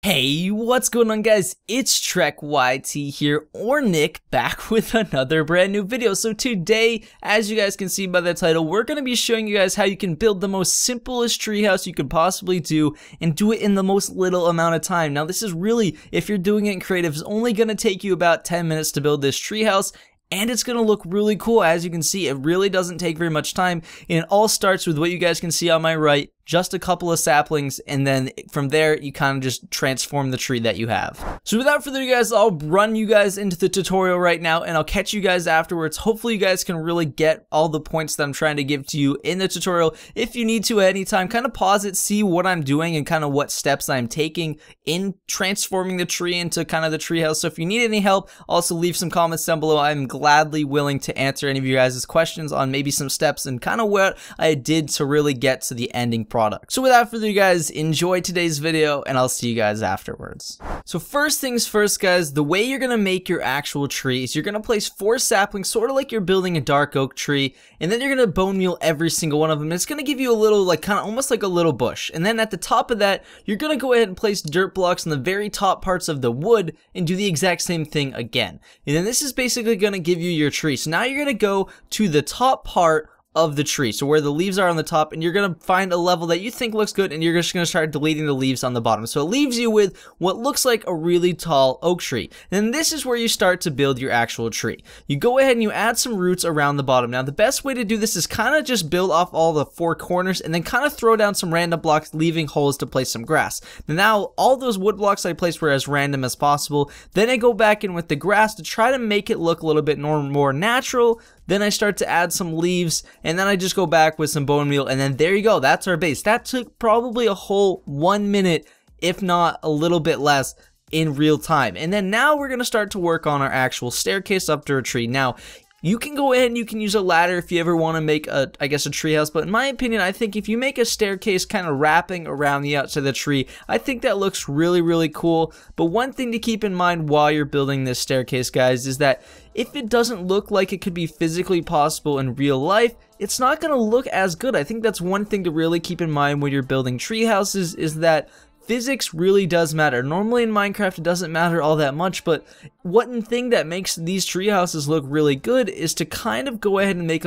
Hey, what's going on guys? It's Trek YT here, or Nick, back with another brand new video. So today, as you guys can see by the title, we're going to be showing you guys how you can build the most simplest treehouse you could possibly do and do it in the most little amount of time. Now this is really, if you're doing it in creative, it's only going to take you about 10 minutes to build this treehouse. And it's going to look really cool. As you can see, it really doesn't take very much time. And it all starts with what you guys can see on my right. Just a couple of saplings, and then from there, you kind of just transform the tree that you have. So without further ado guys, I'll run you guys into the tutorial right now, and I'll catch you guys afterwards. Hopefully you guys can really get all the points that I'm trying to give to you in the tutorial. If you need to at any time, kind of pause it, see what I'm doing, and kind of what steps I'm taking in transforming the tree into kind of the tree house. So if you need any help, also leave some comments down below. I'm gladly willing to answer any of you guys' questions on maybe some steps and kind of what I did to really get to the ending product. So without further ado guys, enjoy today's video and I'll see you guys afterwards. So first things first guys, the way you're gonna make your actual tree is you're gonna place 4 saplings, sort of like you're building a dark oak tree, and then you're gonna bone meal every single one of them. It's gonna give you a little, like kind of almost like a little bush. And then at the top of that, you're gonna go ahead and place dirt blocks in the very top parts of the wood and do the exact same thing again. And then this is basically gonna give you your tree. So now you're gonna go to the top part of the tree, so where the leaves are on the top, and you're gonna find a level that you think looks good, and you're just gonna start deleting the leaves on the bottom. So it leaves you with what looks like a really tall oak tree. And this is where you start to build your actual tree. You go ahead and you add some roots around the bottom. Now the best way to do this is kind of just build off all the 4 corners and then kind of throw down some random blocks, leaving holes to place some grass. Now all those wood blocks I placed were as random as possible. Then I go back in with the grass to try to make it look a little bit more natural. Then I start to add some leaves, and then I just go back with some bone meal, and then there you go, that's our base. That took probably a whole 1 minute, if not a little bit less, in real time. And then now we're gonna start to work on our actual staircase up to our tree. Now, you can go ahead and you can use a ladder if you ever want to make a, I guess, a treehouse, but in my opinion, I think if you make a staircase kind of wrapping around the outside of the tree, I think that looks really cool. But one thing to keep in mind while you're building this staircase, guys, is that if it doesn't look like it could be physically possible in real life, it's not going to look as good. I think that's one thing to really keep in mind when you're building tree houses, is that physics really does matter. Normally in Minecraft it doesn't matter all that much, but one thing that makes these tree houses look really good is to kind of go ahead and make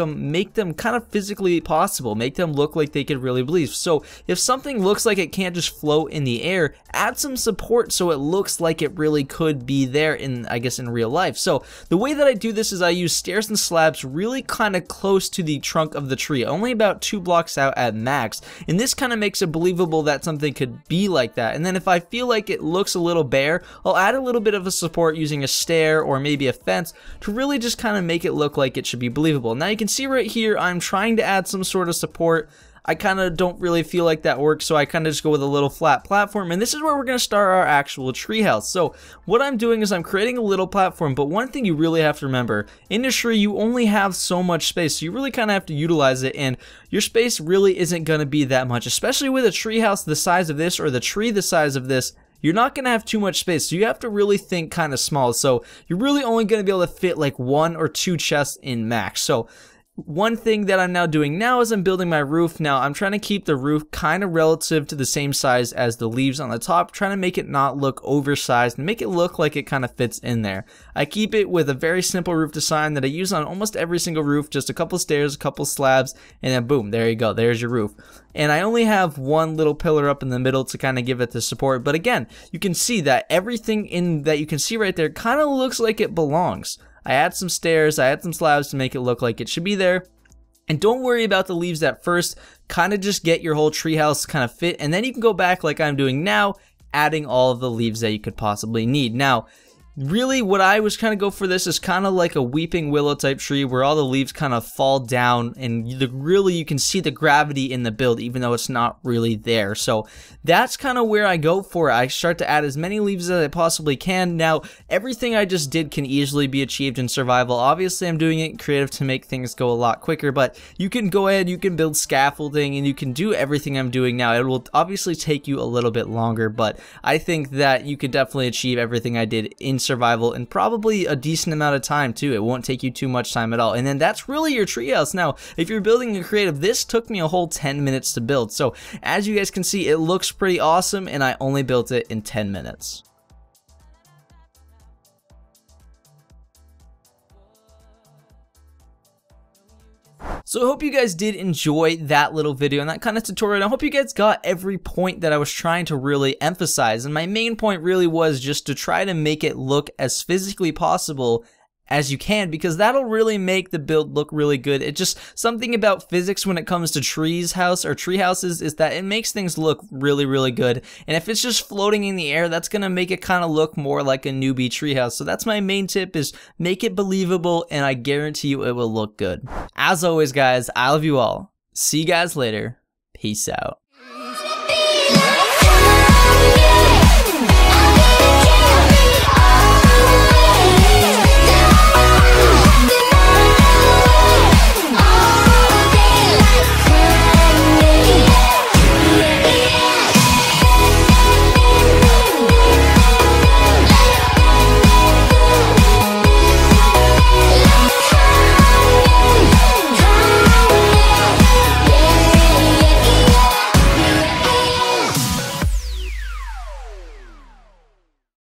them kind of physically possible, make them look like they could really breathe. So if something looks like it can't just float in the air, add some support so it looks like it really could be there in, I guess, in real life. So the way that I do this is I use stairs and slabs really kind of close to the trunk of the tree, only about 2 blocks out at max, and this kind of makes it believable that something could be like that. And then if I feel like it looks a little bare, I'll add a little bit of a support using a stair or maybe a fence to really just kind of make it look like it should be believable. Now you can see right here I'm trying to add some sort of support. I kind of don't really feel like that works, so I kind of just go with a little flat platform, and this is where we're going to start our actual treehouse. So what I'm doing is I'm creating a little platform, but one thing you really have to remember, in the tree you only have so much space, so you really kind of have to utilize it, and your space really isn't going to be that much, especially with a treehouse the size of this or the tree the size of this. You're not going to have too much space, so you have to really think kind of small. So you're really only going to be able to fit like 1 or 2 chests in max. So one thing that I'm now doing now is I'm building my roof. Now I'm trying to keep the roof kind of relative to the same size as the leaves on the top, trying to make it not look oversized and make it look like it kind of fits in there. I keep it with a very simple roof design that I use on almost every single roof, just a couple stairs, a couple slabs, and then boom, there you go, there's your roof. And I only have 1 little pillar up in the middle to kind of give it the support, but again, you can see that everything in that you can see right there kind of looks like it belongs. I add some stairs, I add some slabs to make it look like it should be there. And don't worry about the leaves at first, kind of just get your whole treehouse kind of fit, and then you can go back like I'm doing now, adding all of the leaves that you could possibly need. Now, really what I was kind of go for this is kind of like a weeping willow type tree where all the leaves kind of fall down, and really you can see the gravity in the build even though it's not really there. So that's kind of where I go for it. I start to add as many leaves as I possibly can. Now everything I just did can easily be achieved in survival. Obviously I'm doing it in creative to make things go a lot quicker, but you can go ahead, you can build scaffolding, and you can do everything I'm doing now. It will obviously take you a little bit longer, but I think that you could definitely achieve everything I did in survival survival in probably a decent amount of time too. It won't take you too much time at all. And then that's really your treehouse. Now, if you're building a creative, this took me a whole 10 minutes to build. So as you guys can see, it looks pretty awesome, and I only built it in 10 minutes. So I hope you guys did enjoy that little video and that kind of tutorial. I hope you guys got every point that I was trying to really emphasize. And my main point really was just to try to make it look as physically possible as you can, because that'll really make the build look really good. It's just something about physics when it comes to tree houses is that it makes things look really, really good. And if it's just floating in the air, that's gonna make it kind of look more like a newbie treehouse. So that's my main tip, is make it believable, and I guarantee you it will look good. As always, guys, I love you all. See you guys later. Peace out.